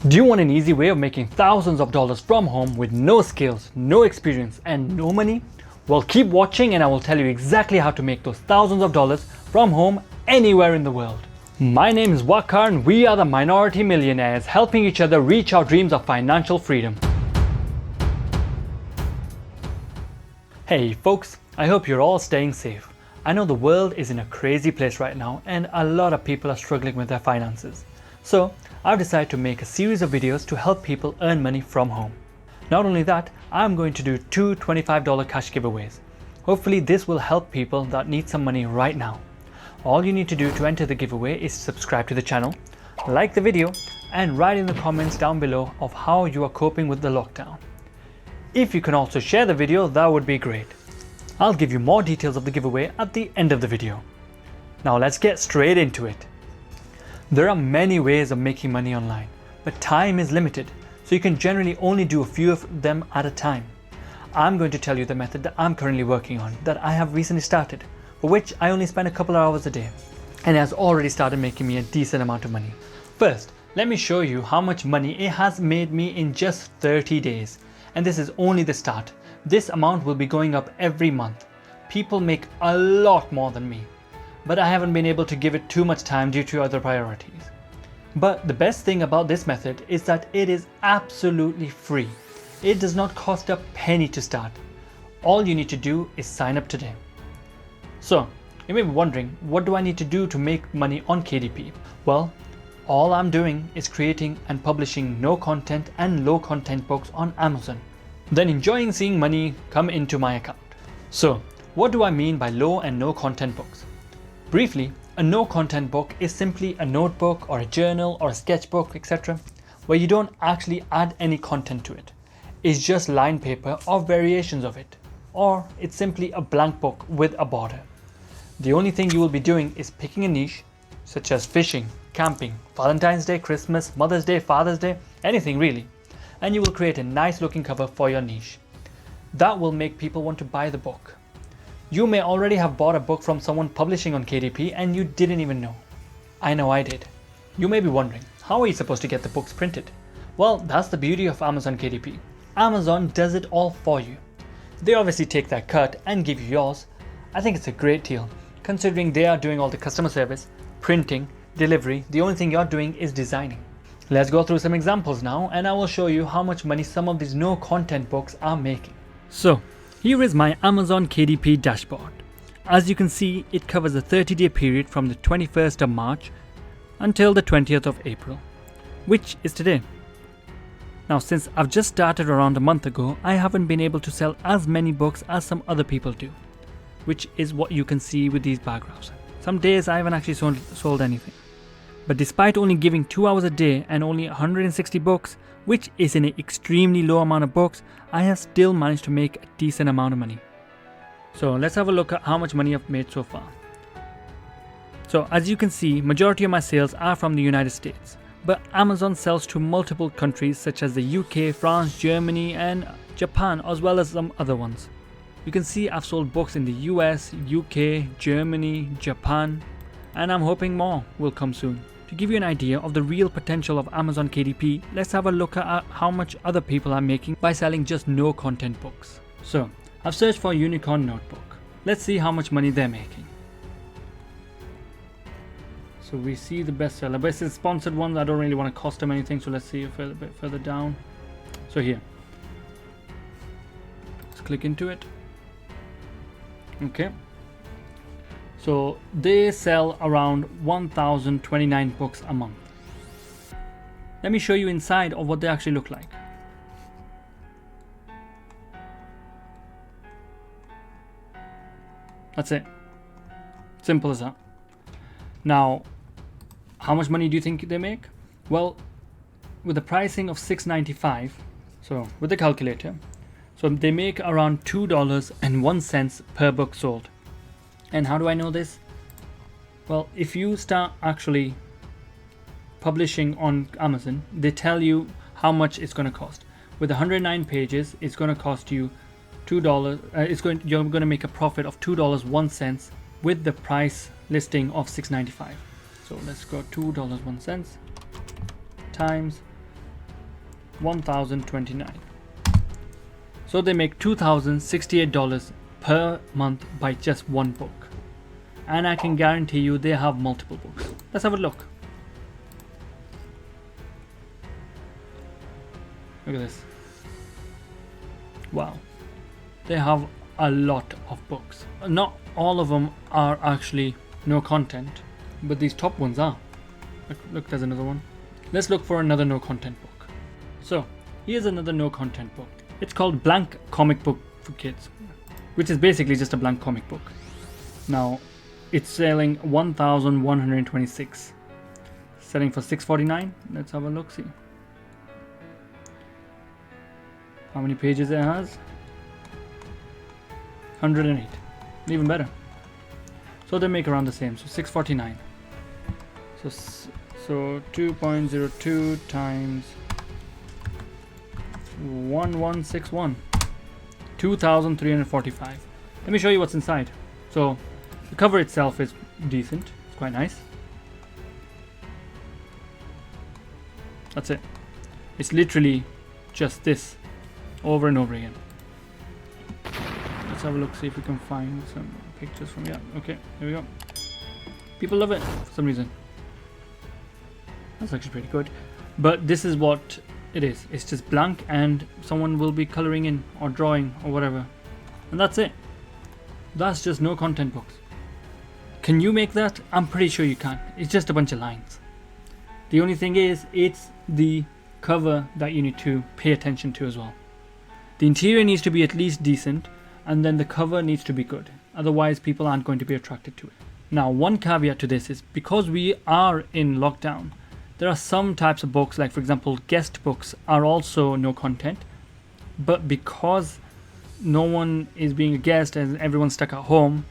Do you want an easy way of making thousands of dollars from home with no skills, no experience, and no money? Well, keep watching and I will tell you exactly how to make those thousands of dollars from home anywhere in the world. My name is Waqar and we are the Minority Millionaires, helping each other reach our dreams of financial freedom. Hey folks, I hope you're all staying safe. I know the world is in a crazy place right now and a lot of people are struggling with their finances. So I've decided to make a series of videos to help people earn money from home. Not only that, I'm going to do two $25 cash giveaways. Hopefully this will help people that need some money right now. All you need to do to enter the giveaway is subscribe to the channel, like the video, and write in the comments down below of how you are coping with the lockdown. If you can also share the video, that would be great. I'll give you more details of the giveaway at the end of the video. Now let's get straight into it. There are many ways of making money online, but time is limited, so you can generally only do a few of them at a time. I'm going to tell you the method that I'm currently working on, that I have recently started, for which I only spend a couple of hours a day, and it has already started making me a decent amount of money. First, let me show you how much money it has made me in just 30 days. And this is only the start. This amount will be going up every month. People make a lot more than me, but I haven't been able to give it too much time due to other priorities. But the best thing about this method is that it is absolutely free. It does not cost a penny to start. All you need to do is sign up today. So, you may be wondering, what do I need to do to make money on KDP? Well, all I'm doing is creating and publishing no content and low content books on Amazon, then enjoying seeing money come into my account. So, what do I mean by low and no content books? Briefly, a no content book is simply a notebook or a journal or a sketchbook, etc., where you don't actually add any content to it. It's just lined paper or variations of it, or it's simply a blank book with a border. The only thing you will be doing is picking a niche, such as fishing, camping, Valentine's Day, Christmas, Mother's Day, Father's Day, anything really, and you will create a nice looking cover for your niche. That will make people want to buy the book. You may already have bought a book from someone publishing on KDP and you didn't even know. I know I did. You may be wondering, how are you supposed to get the books printed? Well, that's the beauty of Amazon KDP. Amazon does it all for you. They obviously take that cut and give you yours. I think it's a great deal, considering they are doing all the customer service, printing, delivery. The only thing you're doing is designing. Let's go through some examples now and I will show you how much money some of these no content books are making. So here is my Amazon KDP dashboard. As you can see, it covers a 30-day period from the 21st of March until the 20th of April, which is today. Now, since I've just started around a month ago, I haven't been able to sell as many books as some other people do, which is what you can see with these bar graphs. Some days I haven't actually sold anything. But despite only giving 2 hours a day and only 160 books, which is an extremely low amount of books, I have still managed to make a decent amount of money. So let's have a look at how much money I've made so far. So as you can see, majority of my sales are from the United States, but Amazon sells to multiple countries such as the UK, France, Germany and Japan, as well as some other ones. You can see I've sold books in the US, UK, Germany, Japan, and I'm hoping more will come soon. To give you an idea of the real potential of Amazon KDP, let's have a look at how much other people are making by selling just no content books. So, I've searched for Unicorn Notebook. Let's see how much money they're making. So we see the bestseller, but it's sponsored ones. I don't really want to cost them anything, so let's see a bit further down. So here, let's click into it. Okay. So they sell around 1,029 books a month. Let me show you inside of what they actually look like. That's it. Simple as that. Now, how much money do you think they make? Well, with the pricing of $6.95, so with the calculator, so they make around $2.01 per book sold. And how do I know this? Well, if you start actually publishing on Amazon, they tell you how much it's going to cost. With 109 pages, it's going to cost you $2. You're going to make a profit of $2.01 with the price listing of $6.95. So let's go $2.01 times $1,029. So they make $2,068 per month by just one book. And I can guarantee you they have multiple books. Let's have a look. Look at this. Wow. They have a lot of books. Not all of them are actually no content, but these top ones are. Look, there's another one. Let's look for another no content book. So here's another no content book. It's called Blank Comic Book for Kids, which is basically just a blank comic book. Now it's selling 1,126, selling for $649. Let's have a look, see how many pages it has. 108, even better. So they make around the same, so $649. So 2.02 times 1161, 2,345. Let me show you what's inside. So the cover itself is decent, it's quite nice. That's it. It's literally just this over and over again. Let's have a look, see if we can find some pictures from, yeah, okay, here we go. People love it for some reason. That's actually pretty good. But this is what it is. It's just blank and someone will be coloring in or drawing or whatever. And that's it. That's just no content books. Can you make that? I'm pretty sure you can. It's just a bunch of lines. The only thing is, it's the cover that you need to pay attention to as well. The interior needs to be at least decent, and then the cover needs to be good. Otherwise, people aren't going to be attracted to it. Now, one caveat to this is because we are in lockdown, there are some types of books, like for example, guest books are also no content. But because no one is being a guest and everyone's stuck at home,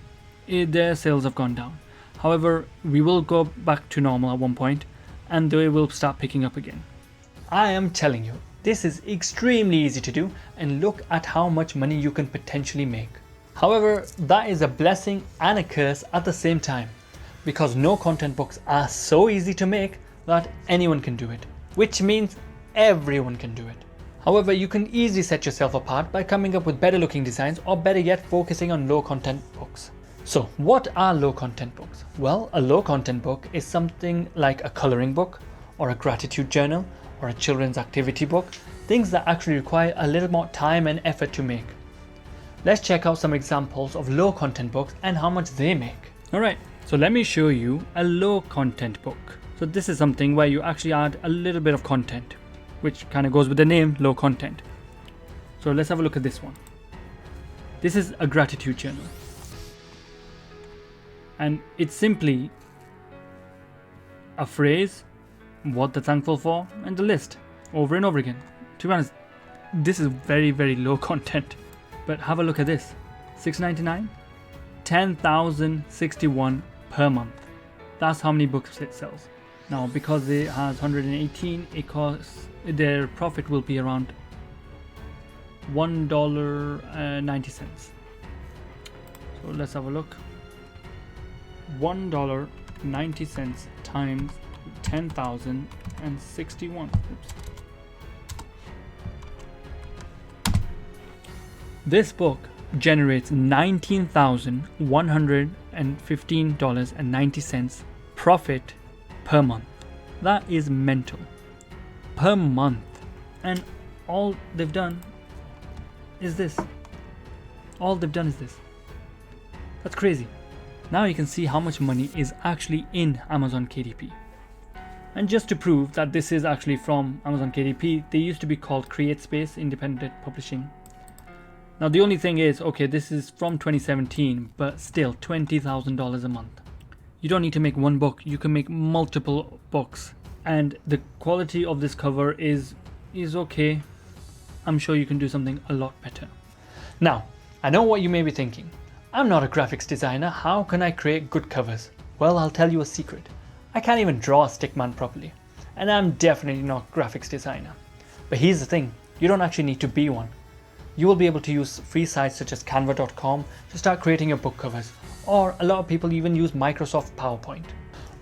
their sales have gone down. However, we will go back to normal at one point and they will start picking up again. I am telling you, this is extremely easy to do, and look at how much money you can potentially make. However, that is a blessing and a curse at the same time, because no content books are so easy to make that anyone can do it, which means everyone can do it. However, you can easily set yourself apart by coming up with better looking designs, or better yet, focusing on low content books. So what are low content books? Well, a low content book is something like a coloring book, or a gratitude journal, or a children's activity book, things that actually require a little more time and effort to make. Let's check out some examples of low content books and how much they make. Alright, so let me show you a low content book. So this is something where you actually add a little bit of content, which kind of goes with the name, low content. So let's have a look at this one. This is a gratitude journal. And it's simply a phrase, what they're thankful for, and the list over and over again. To be honest, this is very, very low content. But have a look at this. $6.99, 10,061 per month. That's how many books it sells. Now, because it has 118, it costs, their profit will be around $1.90. So let's have a look. $1.90 times 10,061. Oops. This book generates $19,115.90 profit per month. That is mental. Per month. And all they've done is this. All they've done is this. That's crazy. Now you can see how much money is actually in Amazon KDP. And just to prove that this is actually from Amazon KDP, they used to be called CreateSpace Independent Publishing. Now the only thing is, okay, this is from 2017, but still $20,000 a month. You don't need to make one book, you can make multiple books. And the quality of this cover is okay. I'm sure you can do something a lot better. Now, I know what you may be thinking. I'm not a graphics designer, how can I create good covers? Well, I'll tell you a secret. I can't even draw a stickman properly. And I'm definitely not a graphics designer. But here's the thing, you don't actually need to be one. You will be able to use free sites such as canva.com to start creating your book covers, or a lot of people even use Microsoft PowerPoint.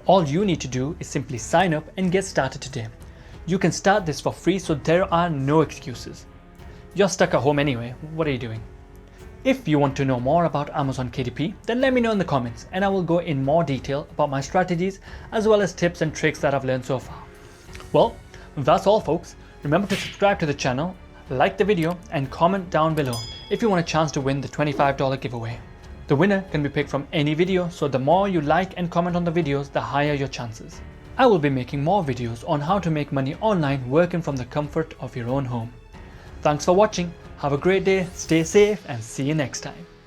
All you need to do is simply sign up and get started today. You can start this for free, so there are no excuses. You're stuck at home anyway, what are you doing? If you want to know more about Amazon KDP, then let me know in the comments and I will go in more detail about my strategies as well as tips and tricks that I've learned so far. Well, that's all folks. Remember to subscribe to the channel, like the video and comment down below if you want a chance to win the $25 giveaway. The winner can be picked from any video, so the more you like and comment on the videos, the higher your chances. I will be making more videos on how to make money online working from the comfort of your own home. Thanks for watching, have a great day, stay safe and see you next time.